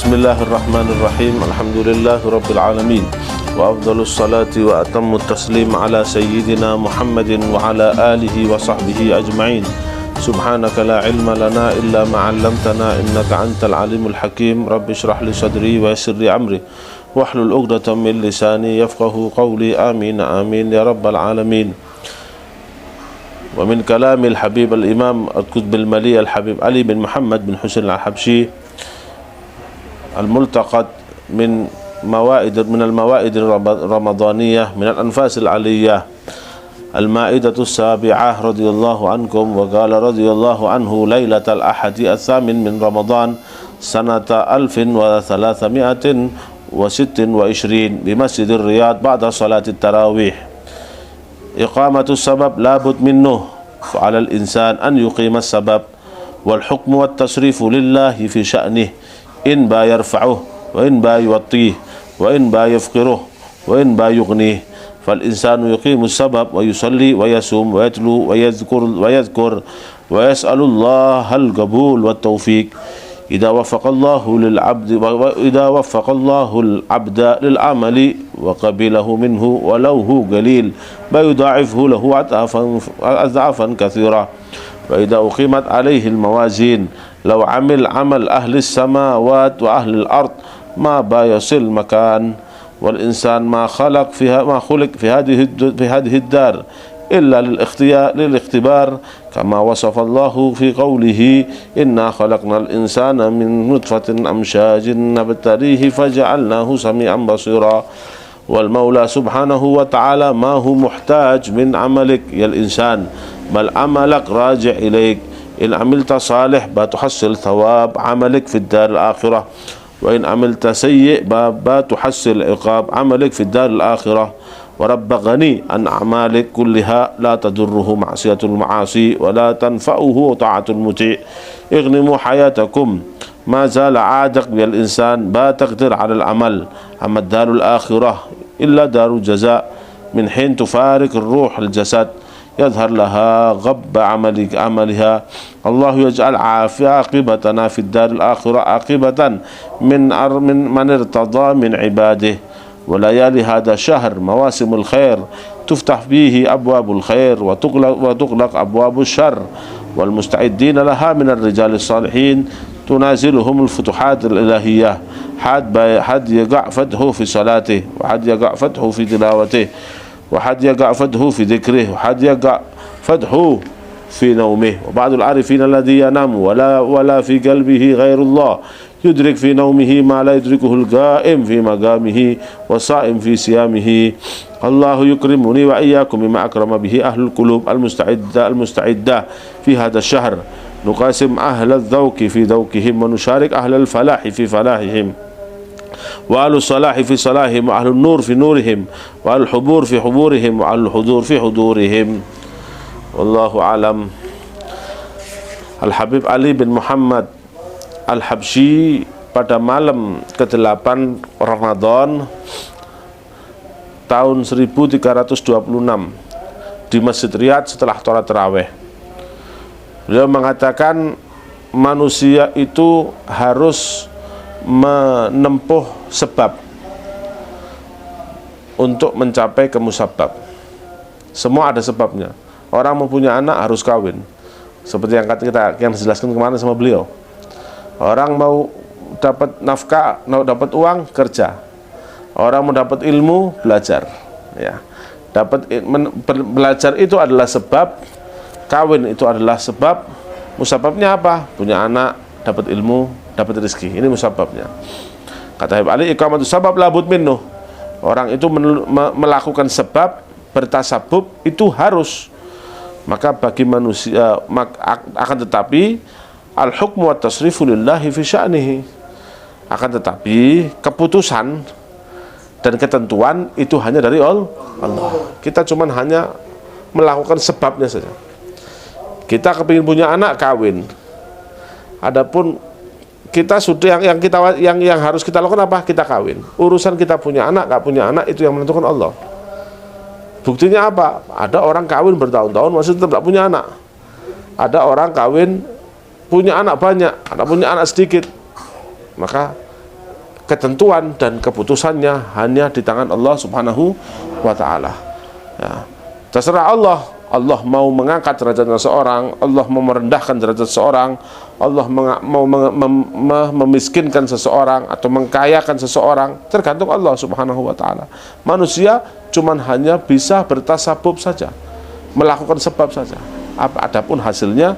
Bismillahirrahmanirrahim. Alhamdulillahirabbil alamin. Wa afdhalus salati wa atammut taslim ala sayyidina Muhammadin wa ala alihi wa sahbihi ajma'in. Subhanaka la ilma lana illa ma 'allamtana innaka antal alimul hakim. Rabbi shrah li sadri wa yassir li amri wahlul 'uqdatam min lisani yafqahu qawli. Amin amin ya rabbal alamin. Wa min kalamil habib al-imam al-qutb al-mali al-habib Ali bin Muhammad bin Husain al-Habsyi الملتقط من الموائد الرمضانية من الأنفاس العلية المائدة السابعة رضي الله عنكم. وقال رضي الله عنه ليلة الأحد الثامن من رمضان سنة 1326 بمسجد الرياض بعد صلاة التراويح. إقامة السبب لابد منه، فعلى الإنسان أن يقيم السبب، والحكم والتصريف لله في شأنه، إن با يرفعه وإن با يوطيه وإن با يفقره وإن با يغنيه. فالإنسان يقيم السبب ويصلي ويصوم ويتلو ويذكر ويسأل الله القبول والتوفيق. إذا وفق الله العبد للعمل وقبله منه ولو هو قليل فيضاعفه له أضعافا كثيرة. وإذا أقيمت عليه الموازين لو عمل عمل أهل السماوات وأهل الأرض ما بيصل مكان. والإنسان ما خلق في هذه الدار إلا للاختبار، كما وصف الله في قوله إنا خلقنا الإنسان من نطفة أمشاج نبتليه فجعلناه سميعا بصيرا. والمولى سبحانه وتعالى ما هو محتاج من عملك يا الإنسان، بل عملك راجع إليك. إن عملت صالح بتحصل ثواب عملك في الدار الآخرة، وإن عملت سيء بتحصل عقاب عملك في الدار الآخرة. ورب غني عن أعمالك كلها لا تضره معصية المعاصي ولا تنفعه طاعة المطيع. اغنموا حياتكم ما زال عادق بالإنسان تقدر على العمل. أما الدار الآخرة إلا دار الجزاء، من حين تفارق الروح الجسد يظهر لها غب عملها. الله يجعل عاقبتنا في الدار الآخرة عاقبة من ارتضى من عباده. وليالي هذا الشهر مواسم الخير تفتح فيه أبواب الخير وتغلق أبواب الشر، والمستعدين لها من الرجال الصالحين تنازلهم الفتوحات الإلهية. حد يقع فتحه في صلاته، وحد يقع فتحه في تلاوته، وحد يقع فتحه في ذكره، وحد يقع فتحه في نومه. وبعض العارفين الذي ينام ولا في قلبه غير الله يدرك في نومه ما لا يدركه القائم في مقامه والصائم في صيامه. الله يكرمني وإياكم بما أكرم به أهل القلوب المستعدة في هذا الشهر. نقاسم أهل الذوق في ذوقهم ونشارك أهل الفلاح في فلاحهم، وأهل الصلاح في صلاحهم، وأهل النور في نورهم، وأهل الحضور في حضورهم، وأهل الحضور في حضورهم. والله أعلم. Al-Habib Ali bin Muhammad Al-Habsyi pada malam ke-8 Ramadan tahun 1326 di Masjid Riyadh setelah sholat tarawih, beliau mengatakan manusia itu harus menempuh sebab untuk mencapai kemusabab. Semua ada sebabnya. Orang mau punya anak harus kawin, seperti yang dijelaskan kemarin sama beliau. Orang mau dapat nafkah, mau dapat uang, kerja. Orang mau dapat ilmu, belajar. Ya, belajar itu adalah sebab, kawin itu adalah sebab. Musababnya apa? Punya anak, dapat ilmu, dapat rezeki. Ini musababnya. Kata Habib Ali, iqamatus sabab labud minnuh. Orang itu melakukan sebab, bertasabub itu harus. Maka bagi manusia akan tetapi al-hukmu wa tasrifu lillahi fi sya'nihi. Akan tetapi keputusan dan ketentuan itu hanya dari Allah. Kita cuman hanya melakukan sebabnya saja. Kita kepingin punya anak, kawin. Adapun kita sudah yang harus kita lakukan apa? Kita kawin. Urusan kita punya anak, gak punya anak itu yang menentukan Allah. Buktinya apa? Ada orang kawin bertahun-tahun masih tetap tidak punya anak. Ada orang kawin punya anak banyak, ada punya anak sedikit. Maka ketentuan dan keputusannya hanya di tangan Allah Subhanahu wa Ta'ala. Ya. Terserah Allah. Allah mau mengangkat derajat seseorang, Allah mau merendahkan derajat seseorang, Allah mau memiskinkan seseorang atau mengkayakan seseorang, tergantung Allah Subhanahu wa Ta'ala. Manusia cuman hanya bisa bertasabub saja, melakukan sebab saja. Adapun hasilnya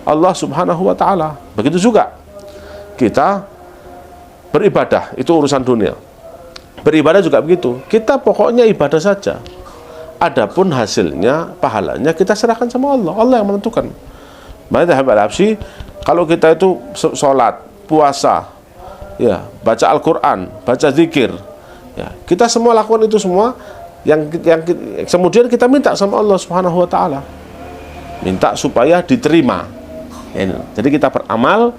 Allah Subhanahu wa Ta'ala. Begitu juga kita beribadah, itu urusan dunia. Beribadah juga begitu. Kita pokoknya ibadah saja. Adapun hasilnya, pahalanya kita serahkan sama Allah. Allah yang menentukan. Makanya Habib, kalau kita itu sholat, puasa, ya, baca Al-Quran, baca zikir, ya, kita semua lakukan itu semua. Yang kemudian kita minta sama Allah Subhanahu wa Ta'ala, minta supaya diterima. Jadi kita beramal,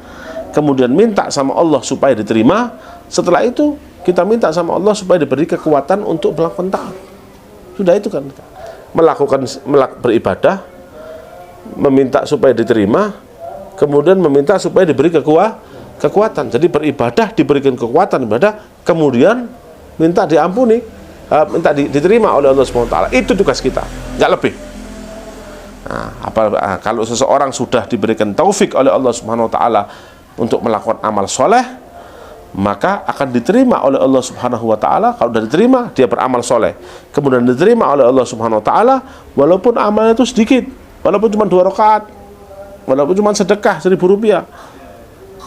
kemudian minta sama Allah supaya diterima. Setelah itu kita minta sama Allah supaya diberi kekuatan untuk melakukan taat. Sudah itu kan, beribadah, meminta supaya diterima, kemudian meminta supaya diberi kekuatan. Jadi beribadah diberikan kekuatan ibadah, kemudian minta diampuni, minta diterima oleh Allah SWT. Itu tugas kita, nggak lebih. Nah, kalau seseorang sudah diberikan taufik oleh Allah SWT untuk melakukan amal soleh, maka akan diterima oleh Allah Subhanahu wa Ta'ala. Kalau sudah diterima, dia beramal soleh, kemudian diterima oleh Allah Subhanahu wa Ta'ala, walaupun amalnya itu sedikit, walaupun cuma 2 rakaat, walaupun cuma sedekah 1.000 rupiah.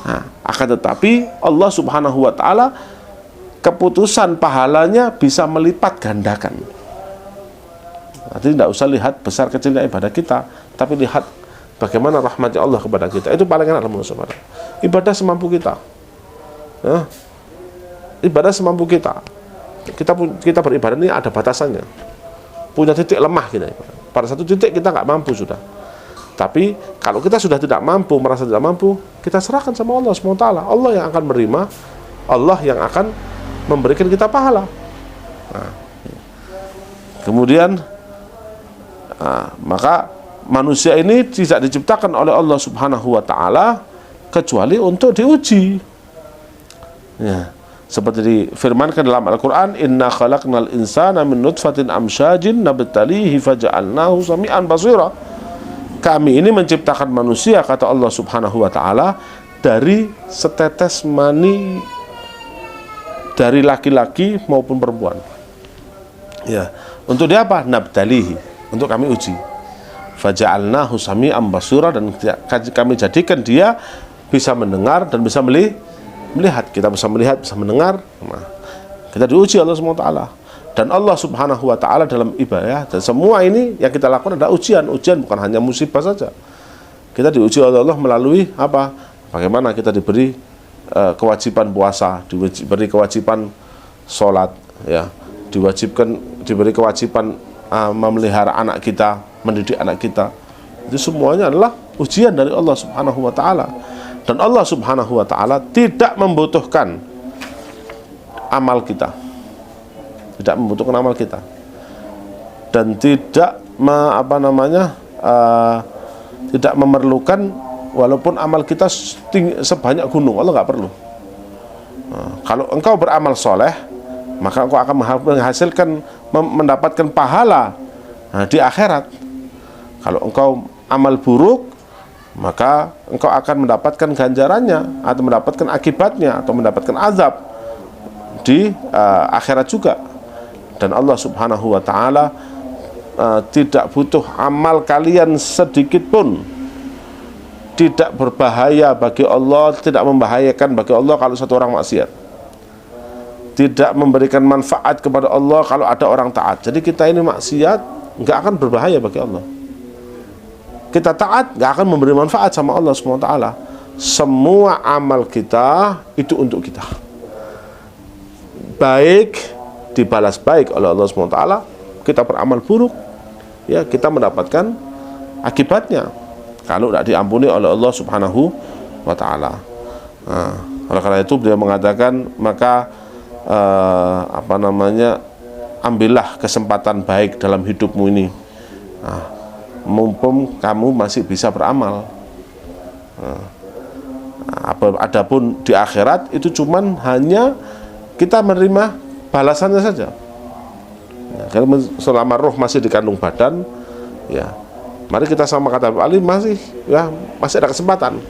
Nah, akan tetapi Allah Subhanahu wa Ta'ala keputusan pahalanya bisa melipat gandakan. Jadi tidak usah lihat besar kecilnya ibadah kita, tapi lihat bagaimana rahmatnya Allah kepada kita. Itu paling enak menurut saudara. Ibadah semampu kita. Ya, ibadah semampu kita. Kita beribadah ini ada batasannya, punya titik lemah kita. Pada satu titik kita nggak mampu sudah. Tapi kalau kita sudah tidak mampu, merasa tidak mampu, kita serahkan sama Allah SWT. Allah yang akan menerima, Allah yang akan memberikan kita pahala. Nah, kemudian maka manusia ini tidak diciptakan oleh Allah Subhanahu wa Ta'ala kecuali untuk diuji. Ya, seperti difirmankan dalam Al-Quran, inna khalaqnal insana min nutfatin amsyajin nabtalihi faja'alnahu sami'an basira. Kami ini menciptakan manusia, kata Allah Subhanahu wa Ta'ala, dari setetes mani dari laki-laki maupun perempuan. Ya, untuk dia apa? Nabtalihi, untuk kami uji. Faja'alnahu sami'an basira, dan kami jadikan dia bisa mendengar dan bisa melihat. Kita bisa melihat, bisa mendengar. Nah, kita diuji Allah SWT. Dan Allah Subhanahu wa Ta'ala dalam ibadah, dan semua ini yang kita lakukan adalah ujian. Ujian bukan hanya musibah saja. Kita diuji oleh Allah melalui apa? Bagaimana kita diberi kewajiban puasa, diberi kewajiban sholat, ya, diberi kewajiban memelihara anak kita, mendidik anak kita. Itu semuanya adalah ujian dari Allah Subhanahu wa Ta'ala. Dan Allah Subhanahu wa Ta'ala tidak membutuhkan amal kita, tidak membutuhkan amal kita, dan tidak tidak memerlukan walaupun amal kita sebanyak gunung. Allah nggak perlu. Kalau engkau beramal soleh, maka engkau akan menghasilkan, mendapatkan pahala di akhirat. Kalau engkau amal buruk, maka engkau akan mendapatkan ganjarannya, atau mendapatkan akibatnya, atau mendapatkan azab di akhirat juga. Dan Allah Subhanahu wa Ta'ala tidak butuh amal kalian sedikit pun. Tidak berbahaya bagi Allah, tidak membahayakan bagi Allah kalau satu orang maksiat, tidak memberikan manfaat kepada Allah kalau ada orang taat. Jadi kita ini maksiat nggak akan berbahaya bagi Allah. Kita taat nggak akan memberi manfaat sama Allah SWT. Semua amal kita itu untuk kita, baik dibalas baik oleh Allah SWT. Kita beramal buruk, ya kita mendapatkan akibatnya kalau tidak diampuni oleh Allah Subhanahu wa Ta'ala. Oleh karena itu beliau mengatakan, maka ambillah kesempatan baik dalam hidupmu ini, mumpung kamu masih bisa beramal. Adapun di akhirat itu cuman hanya kita menerima balasannya saja. Ya, karena selama roh masih di kandung badan, ya, mari kita sama kata Ali masih ada kesempatan.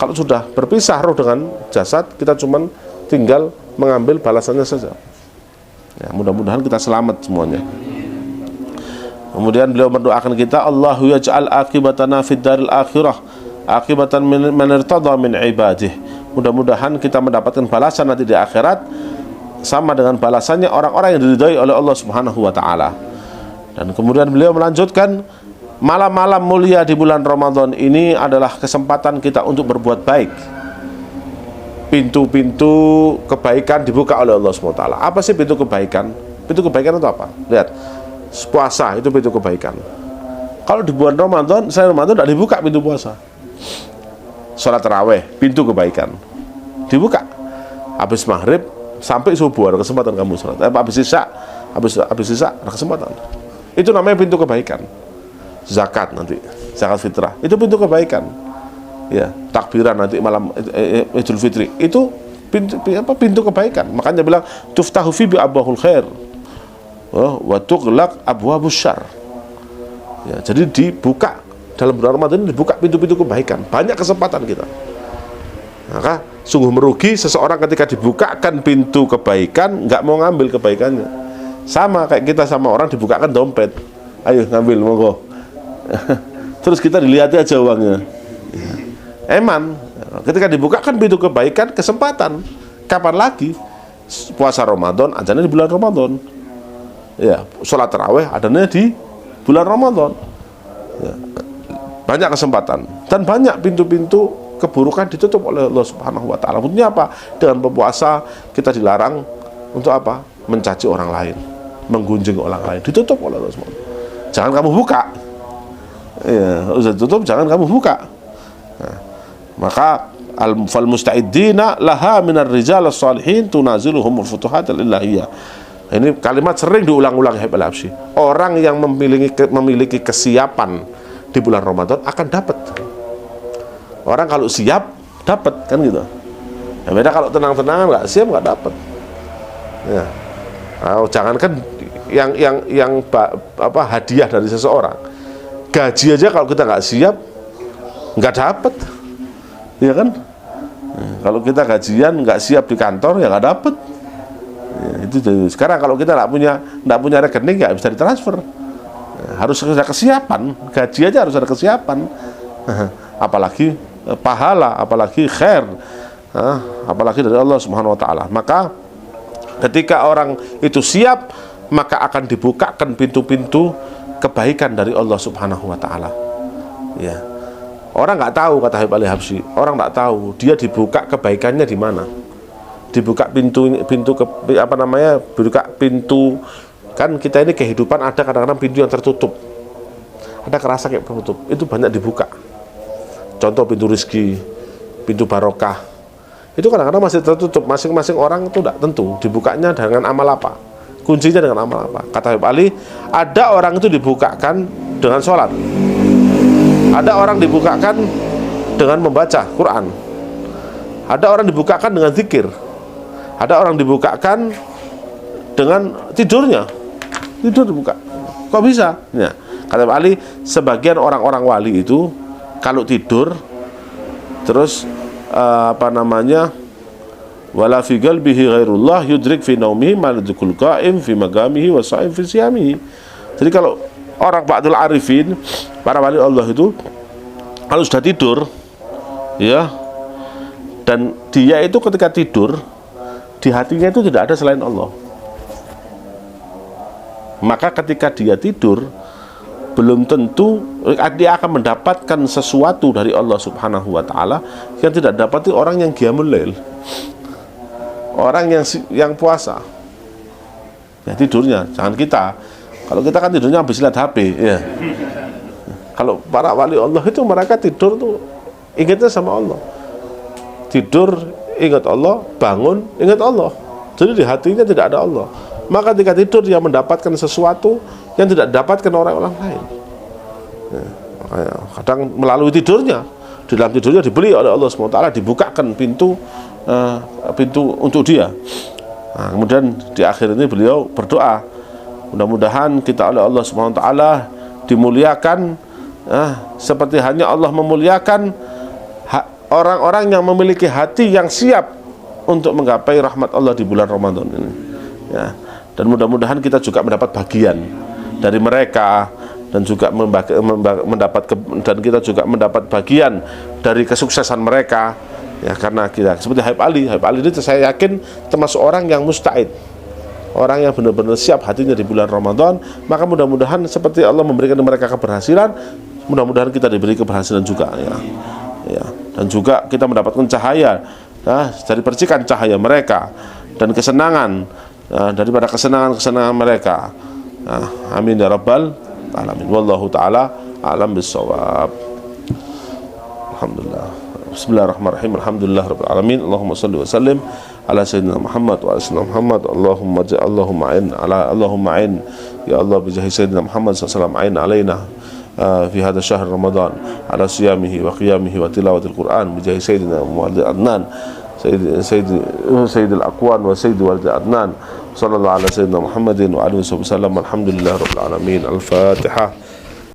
Kalau sudah berpisah roh dengan jasad, kita cuman tinggal mengambil balasannya saja. Ya, mudah-mudahan kita selamat semuanya. Kemudian beliau mendoakan kita, Allahu yaj'al akibatana fid daril akhirah akibatan man irtada min ibadih. Mudah-mudahan kita mendapatkan balasan nanti di akhirat sama dengan balasannya orang-orang yang diridhai oleh Allah Subhanahu wa taala. Dan kemudian beliau melanjutkan, malam-malam mulia di bulan Ramadan ini adalah kesempatan kita untuk berbuat baik. Pintu-pintu kebaikan dibuka oleh Allah Subhanahu wa taala. Apa sih pintu kebaikan? Pintu kebaikan itu apa? Lihat, puasa itu pintu kebaikan. Kalau di bulan Ramadan, selain Ramadan tidak dibuka pintu puasa. Sholat tarawih, pintu kebaikan dibuka. Habis maghrib sampai subuh ada kesempatan kamu sholat. Habis isya ada kesempatan. Itu namanya pintu kebaikan. Zakat nanti, zakat fitrah, itu pintu kebaikan. Ya, takbiran nanti malam Idul Fitri, itu pintu kebaikan. Makanya bilang tuftahu fi bi abwahul khair wa tughlaq abwabus syarr. Ya, jadi dibuka dalam bulan Ramadan ini, dibuka pintu-pintu kebaikan. Banyak kesempatan kita. Maka sungguh merugi seseorang ketika dibukakan pintu kebaikan nggak mau ngambil kebaikannya. Sama kayak kita sama orang dibukakan dompet, ayo ngambil monggo. Terus kita dilihat aja uangnya. Eman, ketika dibukakan pintu kebaikan, kesempatan. Kapan lagi? Puasa Ramadan, adanya di bulan Ramadan. Ya, sholat tarawih adanya di bulan Ramadan. Ya, banyak kesempatan dan banyak pintu-pintu keburukan ditutup oleh Allah Subhanahu wa taala. Maksudnya apa? Dengan berpuasa kita dilarang untuk apa? Mencaci orang lain, menggunjing orang lain. Ditutup oleh Allah Subhanahu wa taala. Jangan kamu buka. Ya, sudah tutup, jangan kamu buka. Nah, maka al-fal musta'iddina laha minar rijal as-salihin tunaziluhumul futuhat al-ilahiyah. Ini kalimat sering diulang-ulang Habib Al-Habsyi. Orang yang memiliki kesiapan di bulan Ramadan akan dapat. Orang kalau siap dapat, kan gitu. Ya, beda kalau tenang-tenang nggak siap nggak dapat. Ya. Nah, jangankan yang hadiah dari seseorang, gaji aja kalau kita nggak siap nggak dapat, ya kan? Nah, kalau kita gajian nggak siap di kantor ya nggak dapat. Ya, itu sekarang kalau kita nggak punya rekening nggak bisa ditransfer. Nah, harus ada kesiapan, gaji aja harus ada kesiapan. Apalagi pahala, apalagi khair, apalagi dari Allah Subhanahu wa taala. Maka ketika orang itu siap, maka akan dibukakan pintu-pintu kebaikan dari Allah Subhanahu wa taala. Ya. Orang nggak tahu, kata Habib Al-Habsyi, orang nggak tahu dia dibuka kebaikannya di mana. Dibuka buka pintu, kan kita ini kehidupan ada kadang-kadang pintu yang tertutup. Ada kerasa kayak tertutup, itu banyak dibuka. Contoh pintu rezeki, pintu barokah, itu kadang-kadang masih tertutup. Masing-masing orang itu tidak tentu dibukanya dengan amal apa, kuncinya dengan amal apa. Kata Habib Ali, ada orang itu dibukakan dengan sholat, ada orang dibukakan dengan membaca Quran, ada orang dibukakan dengan zikir, ada orang dibukakan dengan tidurnya, tidur dibuka. Kok bisa? Ya. Kata Habib Ali, sebagian orang-orang wali itu kalau tidur terus wala fi qalbihi ghairullah yudrik fi naumihi maladukul qa'im fi magamihi wa sa'im fi siyamihi. Jadi kalau orang ba'dul arifin, para wali Allah itu kalau sudah tidur, ya, dan dia itu ketika tidur di hatinya itu tidak ada selain Allah. Maka ketika dia tidur, belum tentu dia akan mendapatkan sesuatu dari Allah Subhanahu wa taala yang tidak dapati orang yang qiyamul lail, orang yang puasa. Ya, tidurnya jangan kita. Kalau kita kan tidurnya habis lihat HP, ya. Kalau para wali Allah itu mereka tidur tuh ingatnya sama Allah. Tidur ingat Allah, bangun ingat Allah. Jadi di hatinya tidak ada Allah. Maka ketika tidur dia mendapatkan sesuatu yang tidak didapatkan orang-orang lain. Ya, kadang melalui tidurnya di dalam tidurnya dibeli oleh Allah SWT, dibukakan pintu untuk dia. Nah, kemudian di akhir ini beliau berdoa, mudah-mudahan kita oleh Allah SWT dimuliakan seperti hanya Allah memuliakan orang-orang yang memiliki hati yang siap untuk menggapai rahmat Allah di bulan Ramadan ini, ya. Dan mudah-mudahan kita juga mendapat bagian dari mereka, dan juga dan kita juga mendapat bagian dari kesuksesan mereka, ya. Karena kita seperti Habib Ali ini saya yakin termasuk orang yang musta'id, orang yang benar-benar siap hatinya di bulan Ramadan. Maka mudah-mudahan seperti Allah memberikan mereka keberhasilan, mudah-mudahan kita diberi keberhasilan juga, ya. Dan juga kita mendapatkan cahaya, dari percikan cahaya mereka, dan kesenangan daripada kesenangan mereka. Amin ya rabbal alamin. Wallahu taala a'lam bissawab. Alhamdulillah. Bismillahirrahmanirrahim. Alhamdulillah rabbil alamin. Allahumma shalli wa sallim ala sayyidina Muhammad wa ala sayyidina Muhammad. Allahumma a'in ya Allah bi jahi sayyidina Muhammad sallallahu alaihi wasallam alaina في هذا الشهر رمضان على صيامه وقيامه وتلاوة القرآن بجاه سيدنا والد عدنان سيد الأكوان وسيد والد عدنان صلى الله على سيدنا محمد وعلى آله وسلم. الحمد لله رب العالمين. الفاتحة.